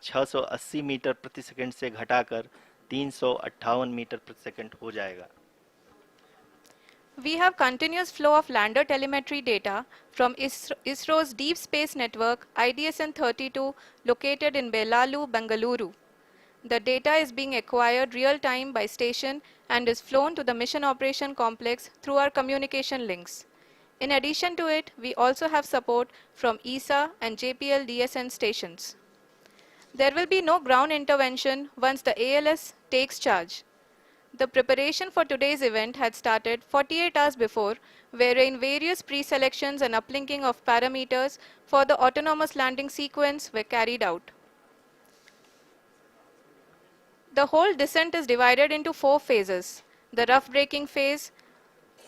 680 metre प्रति second से घटाकर 358 मीटर प्रति सेकंड हो जाएगा। We have continuous flow of lander telemetry data from ISRO's Deep Space Network IDSN-32 located in Belalu, Bengaluru. The data is being acquired real-time by station and is flown to the Mission Operation Complex through our communication links. In addition to it, we also have support from ESA and JPL DSN stations. There will be no ground intervention once the ALS takes charge. The preparation for today's event had started 48 hours before, wherein various pre-selections and uplinking of parameters for the autonomous landing sequence were carried out. The whole descent is divided into 4 phases: the rough braking phase,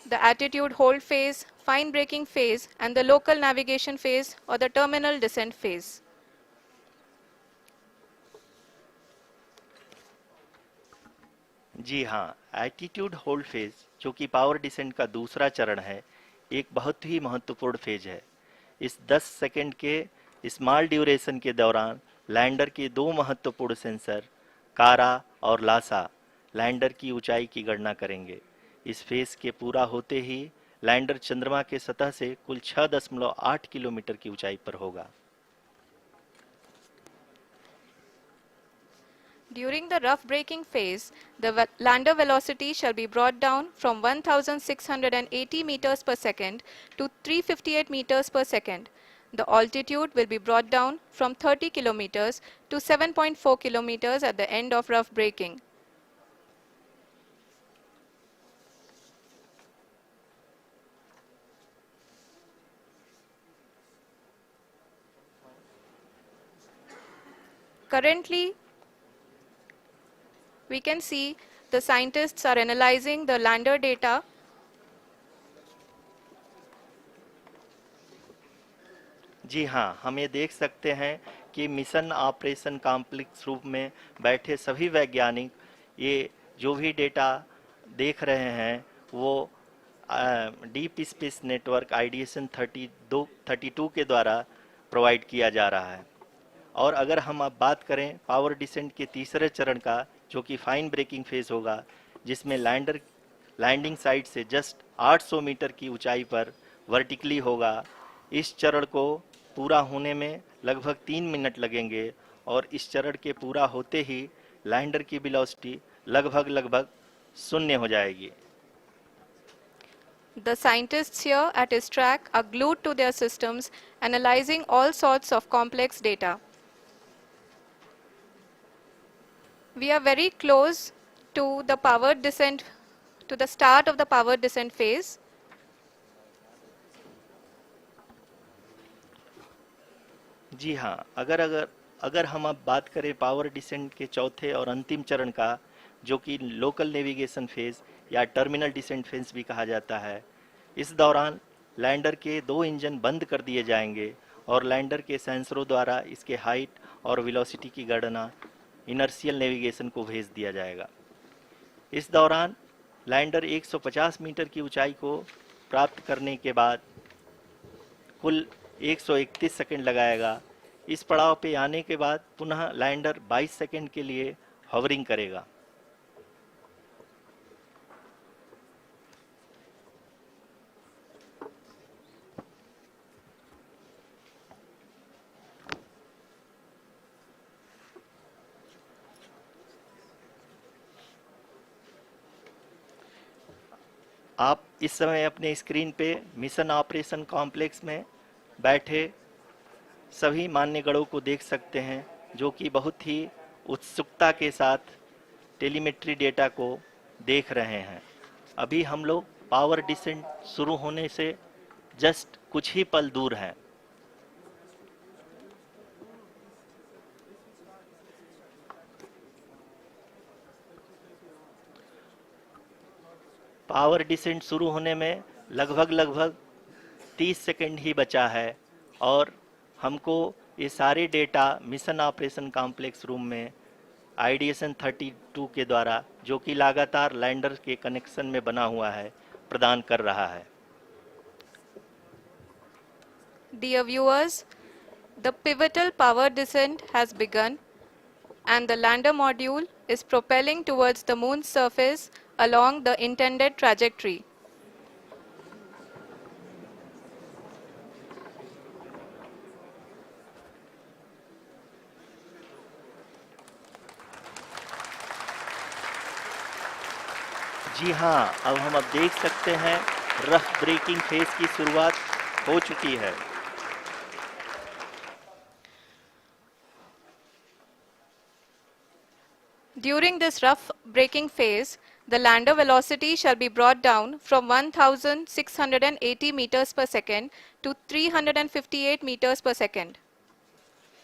the attitude hold phase, fine braking phase, and the local navigation phase or the terminal descent phase. जी हाँ, attitude hold phase, जो कि power descent का दूसरा चरण है, एक बहुत ही महत्वपूर्ण फेज है। इस 10 सेकंड के स्मॉल ड्यूरेशन के दौरान लैंडर के दो महत्वपूर्ण सेंसर कारा और लासा लैंडर की ऊंचाई की गणना करेंगे। इस फेज के पूरा होते ही लैंडर चंद्रमा के सतह से कुल 6.8 किलोमीटर की ऊंचाई पर होगा। During the rough braking phase, the lander velocity shall be brought down from 1680 meters per second to 358 meters per second. The altitude will be brought down from 30 kilometers to 7.4 kilometers at the end of rough braking. Currently, we can see the scientists are analyzing the lander data. जी हाँ, हम ये देख सकते हैं कि mission operation complex रूप में बैठे सभी वैज्ञानिक ये जो भी डेटा देख रहे हैं वो डीप स्पेस नेटवर्क आईडीएसएन 32 के द्वारा प्रोवाइड किया जा रहा है। और अगर हम अब बात करें पावर डिसेंट के तीसरे चरण का, जो कि फाइन ब्रेकिंग फेज होगा, जिसमें लैंडर लैंडिंग साइट से जस्ट 800 मीटर की ऊंचाई पर वर्टिकली होगा। इस चरण को पूरा होने में लगभग 3 मिनट लगेंगे और इस चरण के पूरा होते ही लैंडर की वेलोसिटी लगभग शून्य हो जाएगी। The scientists here at ISTRAC are glued to their systems, analyzing all sorts of complex data. We are very close to the powered descent, to the start of the powered descent phase. जी हाँ, अगर हम अब बात करें power descent के चौथे और अंतिम चरण का, जो कि लोकल नेविगेशन फेज या टर्मिनल डिसेंट फेज भी कहा जाता है, इस दौरान लैंडर के 2 इंजन बंद कर दिए जाएंगे और लैंडर के सेंसरों द्वारा इसके हाइट और वेलोसिटी की गणना इनर्शियल नेविगेशन को भेज दिया जाएगा। इस दौरान लैंडर 150 मीटर की ऊंचाई को प्राप्त करने के बाद कुल 131 सेकंड लगाएगा। इस पड़ाव पे आने के बाद पुनः लैंडर 22 सेकंड के लिए हवरिंग करेगा। आप इस समय अपने स्क्रीन पे मिशन ऑपरेशन कॉम्प्लेक्स में बैठे सभी मान्यगणों को देख सकते हैं, जो कि बहुत ही उत्सुकता के साथ टेलीमेट्री डेटा को देख रहे हैं। अभी हम लोग पावर डिसेंट शुरू होने से जस्ट कुछ ही पल दूर हैं। पावर डिसेंट शुरू होने में लगभग 30 सेकंड ही बचा है और हमको ये सारे data mission operation complex room में आईडीएसएन 32 के द्वारा, जो कि लगातार लैंडर के कनेक्शन में बना हुआ है, प्रदान कर रहा है। Dear viewers, the pivotal power descent has begun. and the lander module is propelling towards the moon's surface along the intended trajectory. जी हाँ, अब देख सकते हैं रफ ब्रेकिंग फेज की शुरुआत हो चुकी है। During this rough braking phase, the lander velocity shall be brought down from 1680 meters per second to 358 meters per second.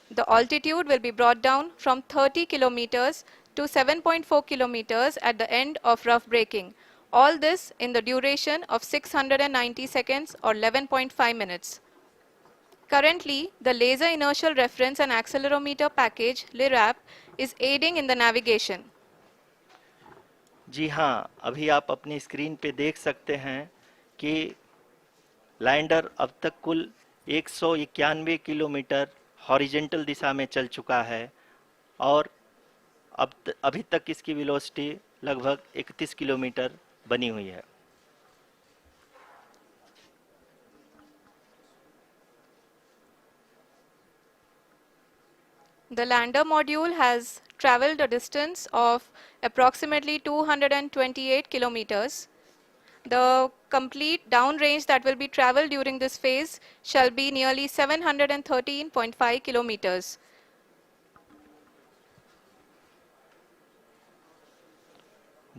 The altitude will be brought down from 30 kilometers to 7.4 kilometers at the end of rough braking. All this in the duration of 690 seconds or 11.5 minutes. Currently, the Laser Inertial Reference and Accelerometer package (LIRAP) is aiding in the navigation. जी हाँ, अभी आप अपनी screen पे देख सकते हैं कि lander अब तक कुल 191 किलोमीटर हॉरिजेंटल दिशा में चल चुका है और अभी तक इसकी वेलोसिटी लगभग 31 किलोमीटर बनी हुई है। The lander module has traveled a distance of approximately 228 kilometers. The complete downrange that will be traveled during this phase shall be nearly 713.5 kilometers.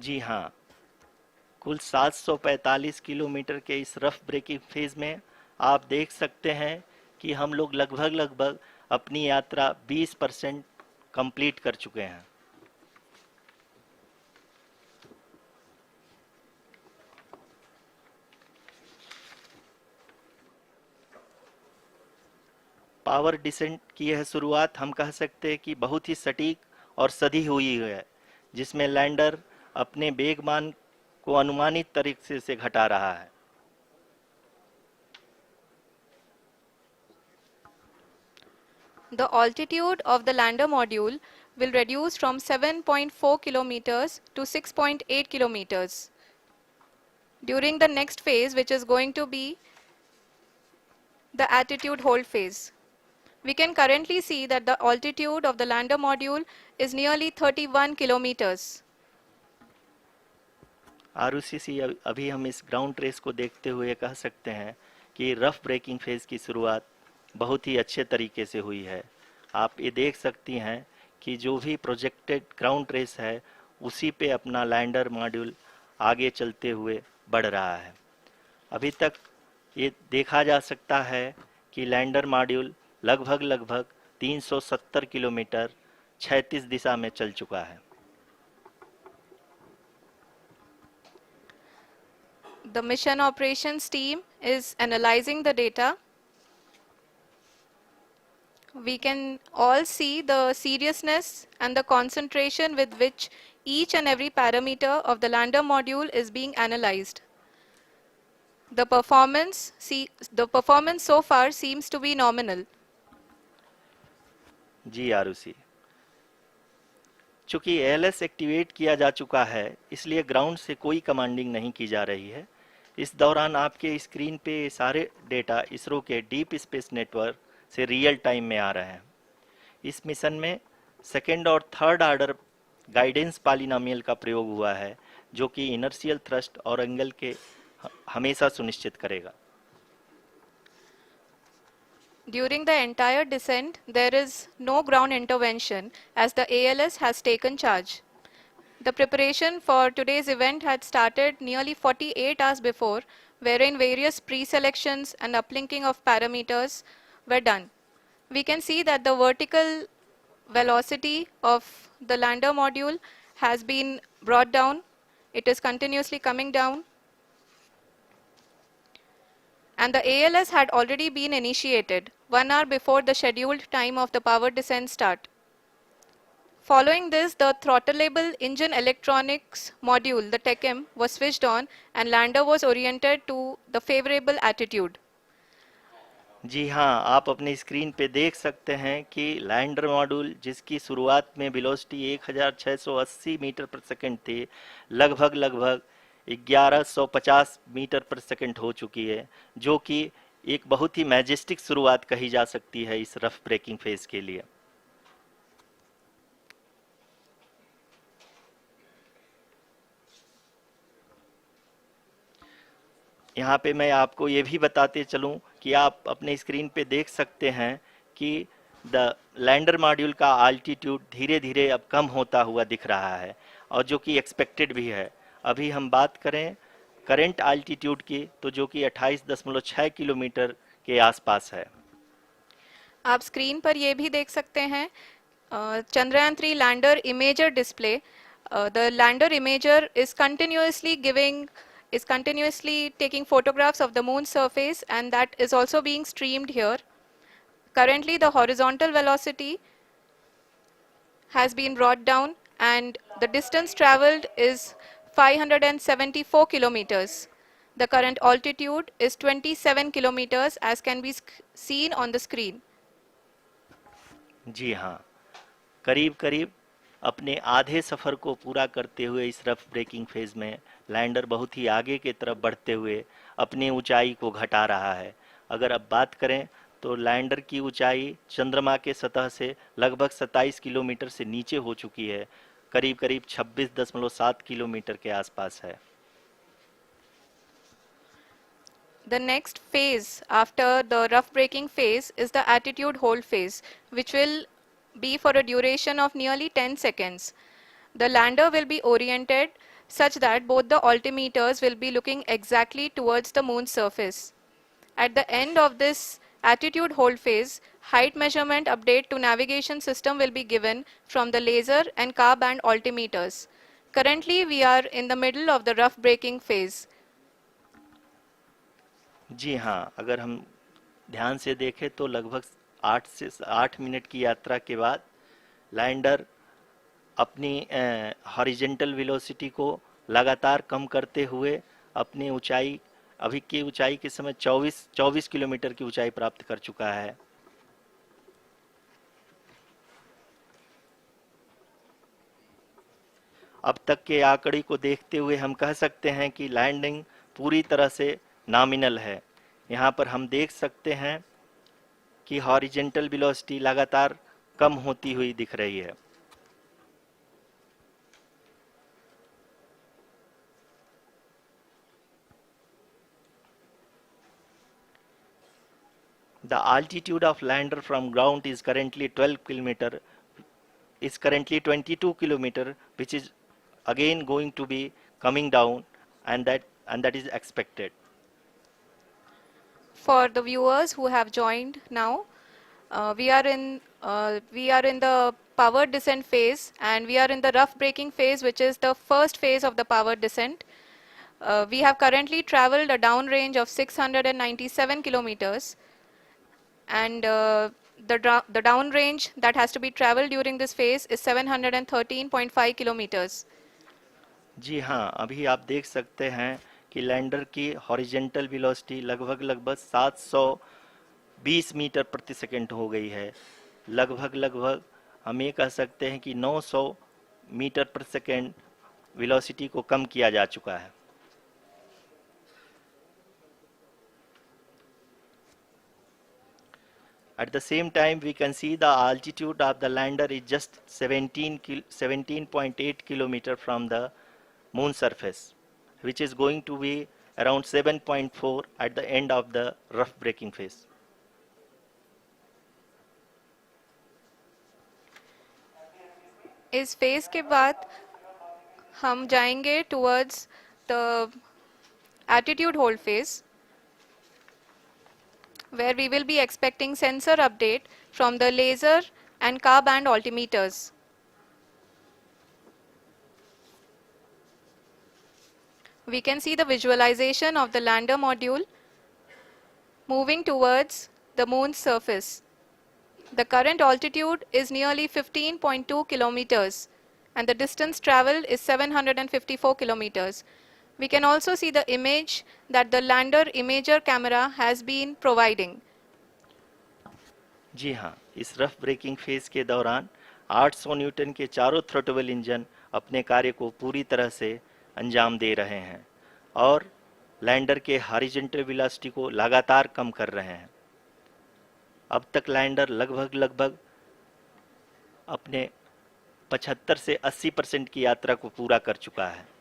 जी हाँ, कुल 745 किलोमीटर के इस रफ ब्रेकिंग फेज में आप देख सकते हैं कि हम लोग लगभग अपनी यात्रा 20% कंप्लीट कर चुके हैं। पावर डिसेंट की यह शुरुआत हम कह सकते हैं कि बहुत ही सटीक और सधी हुई है, जिसमें लैंडर अपने वेगमान को अनुमानित तरीके से घटा रहा है। The altitude of the lander module will reduce from 7.4 kilometers to 6.8 kilometers. During the next phase, which is going to be the attitude hold phase. We can currently see that the altitude of the lander module is nearly 31 kilometers. Arushi, अभी हम इस ground race को देखते हुए कह सकते हैं कि रफ ब्रेकिंग फेज की शुरुआत बहुत ही अच्छे तरीके से हुई है। आप ये देख सकती हैं कि जो भी प्रोजेक्टेड ग्राउंड रेस है उसी पे अपना लैंडर मॉड्यूल आगे चलते हुए बढ़ रहा है। अभी तक ये देखा जा सकता है कि लैंडर मॉड्यूल लगभग 370 किलोमीटर क्षैतिज दिशा में चल चुका है। The mission operations team is analyzing the data. We can all see the seriousness and the concentration with which each and every parameter of the lander module is being analyzed. The performance so far seems to be nominal. जी आरुषि, चूंकि ALS activate किया जा चुका है इसलिए ground से कोई commanding नहीं की जा रही है। इस दौरान आपके स्क्रीन पे सारे डेटा इसरो के डीप स्पेस नेटवर्क से रियल टाइम में आ रहे हैं। इस मिशन में सेकेंड और थर्ड ऑर्डर गाइडेंस पॉलिनोमियल का प्रयोग हुआ है, जो कि इनर्शियल थ्रस्ट और एंगल के हमेशा सुनिश्चित करेगा। During the entire descent, there is no ground intervention as the ALS has taken charge. The preparation for today's event had started nearly 48 hours before, wherein various pre-selections and uplinking of parameters were done. We can see that the vertical velocity of the lander module has been brought down. It is continuously coming down. And the ALS had already been initiated 1 hour before the scheduled time of the power descent start. Following this, the throttleable engine electronics module, the TECM, was switched on and lander was oriented to the favorable attitude. जी हाँ, आप अपनी screen पे देख सकते हैं कि lander module जिसकी शुरुआत में वेलोसिटी 1680 मीटर पर सेकंड थी, लगभग लगभग 1150 मीटर पर सेकंड हो चुकी है, जो कि एक बहुत ही मैजेस्टिक शुरुआत कही जा सकती है इस रफ ब्रेकिंग फेज के लिए। यहाँ पे मैं आपको ये भी बताते चलूँ कि आप अपने स्क्रीन पे देख सकते हैं कि द लैंडर मॉड्यूल का आल्टीट्यूड धीरे धीरे अब कम होता हुआ दिख रहा है, और जो कि एक्सपेक्टेड भी है। अभी हम बात करें करंट आल्टीट्यूड की, तो जो कि 28.6 किलोमीटर के आसपास है। आप स्क्रीन पर ये भी देख सकते हैं Chandrayaan 3 lander imager display. The lander imager is continuously taking photographs of the moon's surface, and that is also being streamed here. Currently the horizontal velocity has been brought down and the distance traveled is 574 kilometers. The current altitude is 27 kilometers as can be seen on the screen. जी हाँ, करीब करीब अपने आधे सफ़र को पूरा करते हुए इस रफ ब्रेकिंग फेज में लैंडर बहुत ही आगे की तरफ बढ़ते हुए अपनी ऊंचाई को घटा रहा है। अगर अब बात करें तो लैंडर की ऊंचाई चंद्रमा के सतह से लगभग 27 किलोमीटर से नीचे हो चुकी है, करीब करीब 26.7 किलोमीटर के आसपास है। The next phase after the rough braking phase is the attitude hold phase, which will be for a duration of nearly 10 seconds. The lander will be oriented such that both the altimeters will be looking exactly towards the moon's surface. At the end of this attitude hold phase, height measurement update to navigation system will be given from the laser and car band altimeters. Currently, we are in the middle of the rough braking phase. जी हाँ, अगर हम ध्यान से देखें तो लगभग 8 minute की यात्रा के बाद लैंडर अपनी हॉरिजेंटल वेलोसिटी को लगातार कम करते हुए अपनी ऊंचाई, अभी की ऊंचाई के समय 24 किलोमीटर की ऊंचाई प्राप्त कर चुका है। अब तक के आंकड़े को देखते हुए हम कह सकते हैं कि लैंडिंग पूरी तरह से नॉमिनल है। यहाँ पर हम देख सकते हैं कि हॉरिजेंटल वेलोसिटी लगातार कम होती हुई दिख रही है। The altitude of lander from ground is currently 22 kilometer, which is again going to be coming down, and that is expected. For the viewers who have joined now, we are in the powered descent phase, and we are in the rough braking phase, which is the first phase of the powered descent. We have currently traveled a downrange of 697 kilometers, and the downrange that has to be traveled during this phase is 713.5 kilometers. जी हाँ, अभी आप देख सकते हैं कि lander की horizontal velocity लगभग लगभग 720 मीटर प्रति सेकंड हो गई है। लगभग लगभग हम ये कह सकते हैं कि 900 मीटर प्रति सेकंड वेलोसिटी को कम किया जा चुका है। At the same time, we can see the altitude of the lander is just 17.8 kilometer from the moon surface, which is going to be around 7.4 at the end of the rough braking phase. इस phase के बाद हम जाएंगे towards the attitude hold phase, where we will be expecting sensor update from the laser and car band altimeters. We can see the visualization of the lander module moving towards the moon's surface. The current altitude is nearly 15.2 kilometers and the distance traveled is 754 kilometers. We can also see the image that the lander imager camera has been providing. जी हाँ, इस rough breaking phase के दौरान 800 Newton के चारों throttle engine अपने कार्य को पूरी तरह से अंजाम दे रहे हैं और लैंडर के हॉरिजॉन्टल वेलोसिटी को लगातार कम कर रहे हैं। अब तक लैंडर लगभग अपने 75 से 80% की यात्रा को पूरा कर चुका है।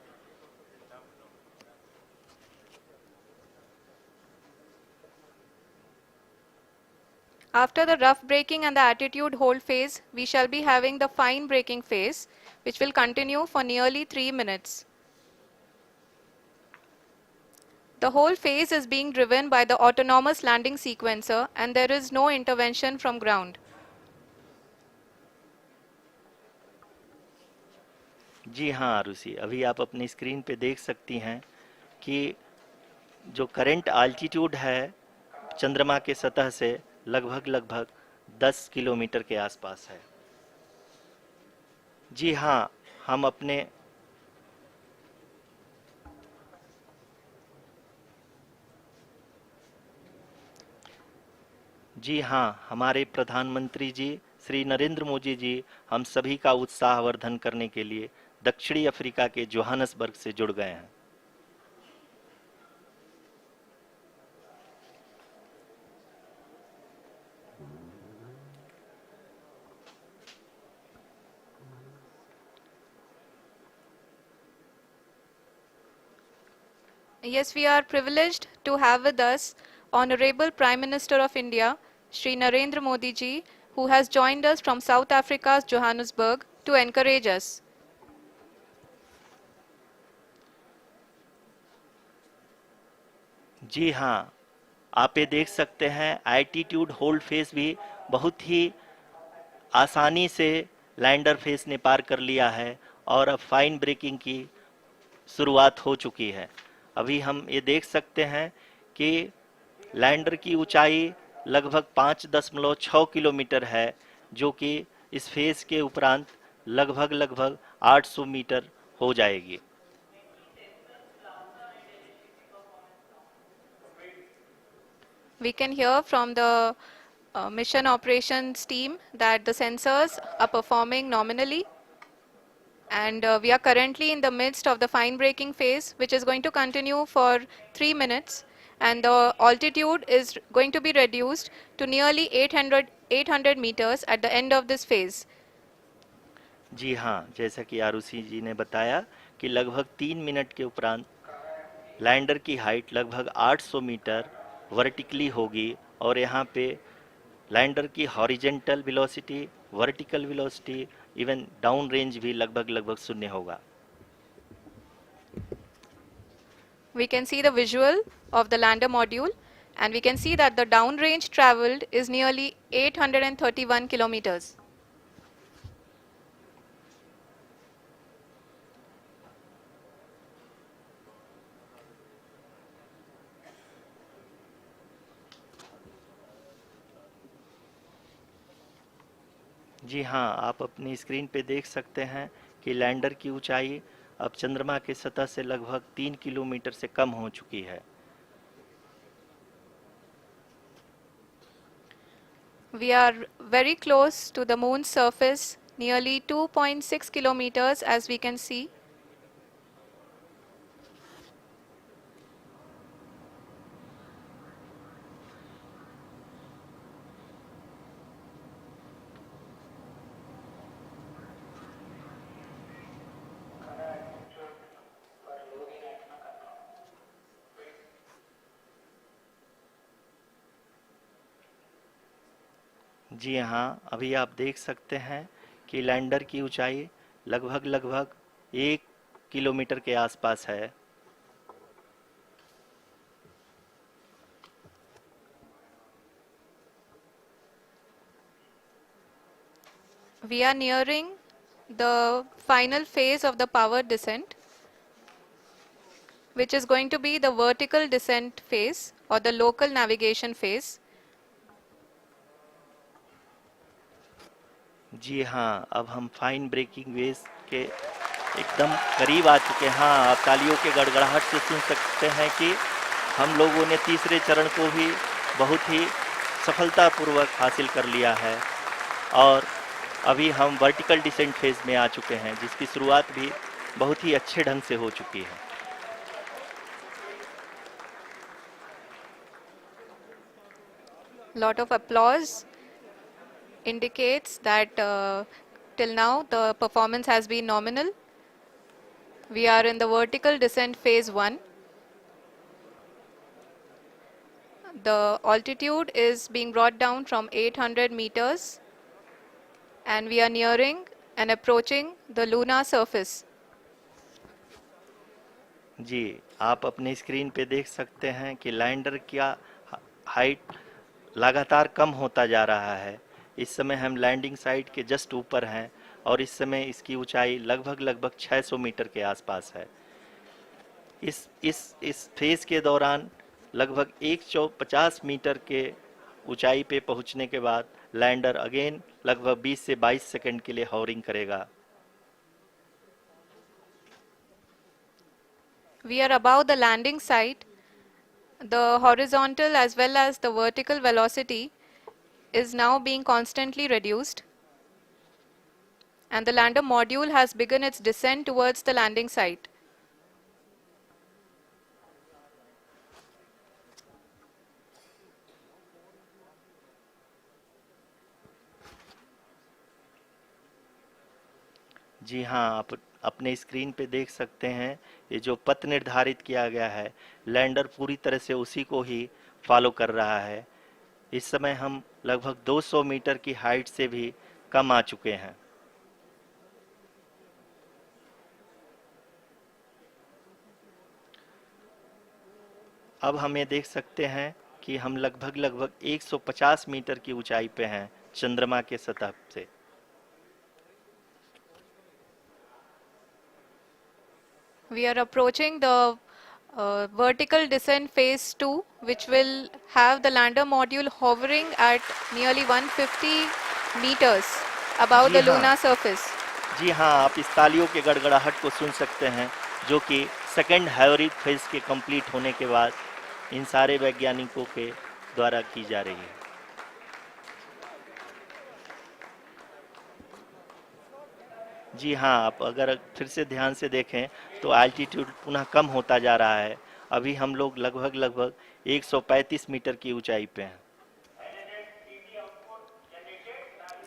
After the rough braking and the attitude hold phase, we shall be having the fine braking phase, which will continue for nearly 3 minutes. The whole phase is being driven by the autonomous landing sequencer and there is no intervention from ground. जी हाँ आरुषि, अभी आप अपनी screen पे देख सकती हैं कि जो करंट आल्टीट्यूड है चंद्रमा के सतह से लगभग 10 किलोमीटर के आसपास है। जी हाँ, हम अपने जी हाँ, हमारे प्रधानमंत्री जी श्री नरेंद्र मोदी जी हम सभी का उत्साहवर्धन करने के लिए दक्षिणी अफ्रीका के जोहानसबर्ग से जुड़ गए हैं। Yes, we are privileged to have with us Honorable Prime Minister of India, Shri Narendra Modi ji, who has joined us from South Africa's Johannesburg to encourage us. जी हाँ, आप ये देख सकते हैं एल्टीट्यूड होल्ड फेस भी बहुत ही आसानी से लैंडर फेस ने पार कर लिया है और अब फाइन ब्रेकिंग की शुरुआत हो चुकी है। अभी हम ये देख सकते हैं कि लैंडर की ऊंचाई लगभग 5.6 किलोमीटर है, जो कि इस फेज के उपरांत लगभग 800 मीटर हो जाएगी। We can hear from the mission operations team that the sensors are performing nominally. And we are currently in the midst of the fine braking phase, which is going to continue for 3 minutes. And the altitude is going to be reduced to nearly 800 meters at the end of this phase. जी हाँ, जैसा कि आरुषि जी ने बताया कि लगभग 3 minute के उपरांत lander की हाइट लगभग 800 मीटर वर्टिकली होगी और यहाँ पे लैंडर की horizontal velocity, vertical velocity, even down range भी लगभग शून्य होगा। We can see the visual of the lander module and we can see that the down range traveled is nearly 831 kilometers. जी हाँ, आप अपनी स्क्रीन पे देख सकते हैं कि लैंडर की ऊंचाई अब चंद्रमा की सतह से लगभग 3 किलोमीटर से कम हो चुकी है। We are very close to the moon's surface, nearly 2.6 kilometers as we can see. जी हाँ, अभी आप देख सकते हैं कि लैंडर की ऊंचाई लगभग 1 किलोमीटर के आसपास है। We are nearing the final phase of the power descent, which is going to be the vertical descent phase or the local navigation phase. जी हाँ, अब हम फाइन ब्रेकिंग वेव के एकदम करीब आ चुके हैं। हाँ, आप तालियों के गड़गड़ाहट से सुन सकते हैं कि हम लोगों ने तीसरे चरण को भी बहुत ही सफलतापूर्वक हासिल कर लिया है और अभी हम वर्टिकल डिसेंट फेज में आ चुके हैं, जिसकी शुरुआत भी बहुत ही अच्छे ढंग से हो चुकी है। Lot of applause indicates that till now the performance has been nominal. We are in the vertical descent phase 1. The altitude is being brought down from 800 meters and we are nearing and approaching the lunar surface. जी, आप अपने screen पे देख सकते हैं कि lander का height लगातार कम होता जा रहा है। इस समय हम लैंडिंग साइट के जस्ट ऊपर हैं और इस समय इसकी ऊंचाई लगभग 600 मीटर के आसपास है। इस फेज के दौरान लगभग 150 मीटर के ऊंचाई पे पहुंचने के बाद लैंडर अगेन लगभग 20 से 22 सेकंड के लिए हॉवरिंग करेगा। We are above the landing site. The horizontal as well as the vertical velocity is now being constantly reduced. And the lander module has begun its descent towards the landing site. जी हाँ, आप अपने screen पे देख सकते हैं ये जो पथ निर्धारित किया गया है, लैंडर पूरी तरह से उसी को ही फॉलो कर रहा है। इस समय हम लगभग 200 मीटर की हाइट से भी कम आ चुके हैं। अब हम ये देख सकते हैं कि हम लगभग 150 मीटर की ऊंचाई पे हैं चंद्रमा के सतह से। We are approaching the vertical descent phase 2, which will have the lander module hovering at nearly 150 meters above ji the हाँ। lunar surface. जी हाँ, आप इस तालियों के गड़गड़ाहट को सुन सकते हैं, जो कि सेकेंड हैवरिक फेज के कंप्लीट होने के बाद इन सारे वैज्ञानिकों के द्वारा की जा रही है। जी हाँ, आप अगर फिर से ध्यान से देखें तो एल्टीट्यूड पुनः कम होता जा रहा है। अभी हम लोग लगभग 135 मीटर की ऊंचाई पे हैं।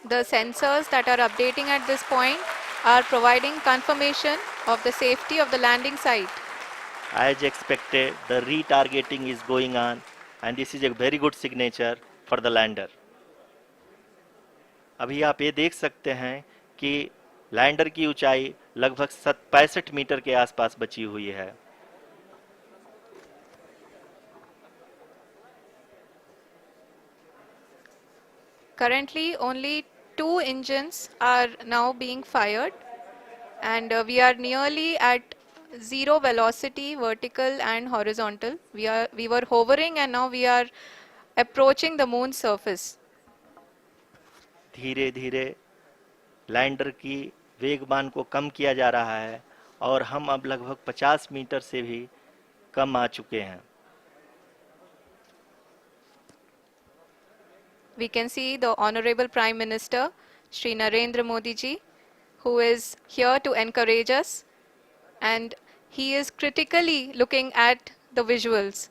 The sensors that are updating at this point are providing confirmation of the safety of the landing site. As expected, the retargeting is going on and this is a very good signature for the lander. अभी आप ये देख सकते हैं कि lander की ऊंचाई लगभग 65 मीटर के आसपास बची हुई है। Currently, only 2 engines are now being fired, and we are nearly at zero velocity, vertical and horizontal. We were hovering, and now we are approaching the moon's surface. धीरे धीरे लैंडर की वेगमान को कम किया जा रहा है और हम अब लगभग 50 मीटर से भी कम आ चुके हैं। We can see the Honorable Prime Minister, Shri Narendra Modi ji, who is here to encourage us, and he is critically looking at the visuals.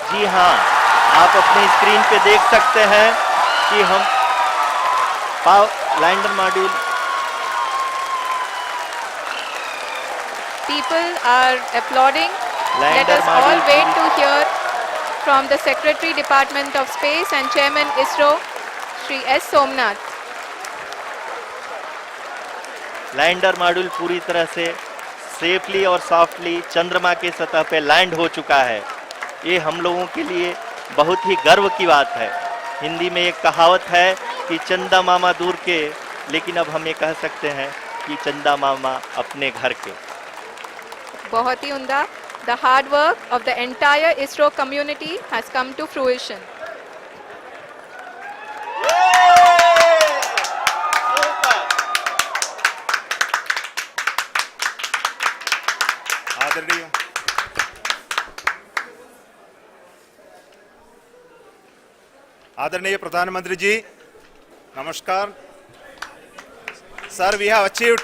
जी हाँ, आप अपने स्क्रीन पे देख सकते हैं कि हम lander module People are applauding. Let Lander us all module wait to hear from the Secretary Department of Space and Chairman ISRO, Shri S. Somnath. Lander module पूरी तरह से सेफली और सॉफ्टली चंद्रमा के सतह पे लैंड हो चुका है। ये हम लोगों के लिए बहुत ही गर्व की बात है। हिंदी में एक कहावत है कि चंदा मामा दूर के, लेकिन अब हम ये कह सकते हैं कि चंदा मामा अपने घर के। बहुत ही उम्दा. The hard work of the entire ISRO community has come to fruition. आदरणीय प्रधानमंत्री जी, नमस्कार. Sir, we have achieved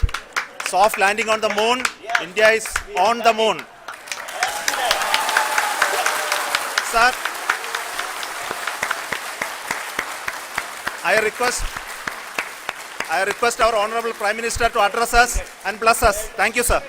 soft landing on the moon. India is on the moon. Sir, I request our Honorable Prime Minister to address us and bless us. Thank you, sir.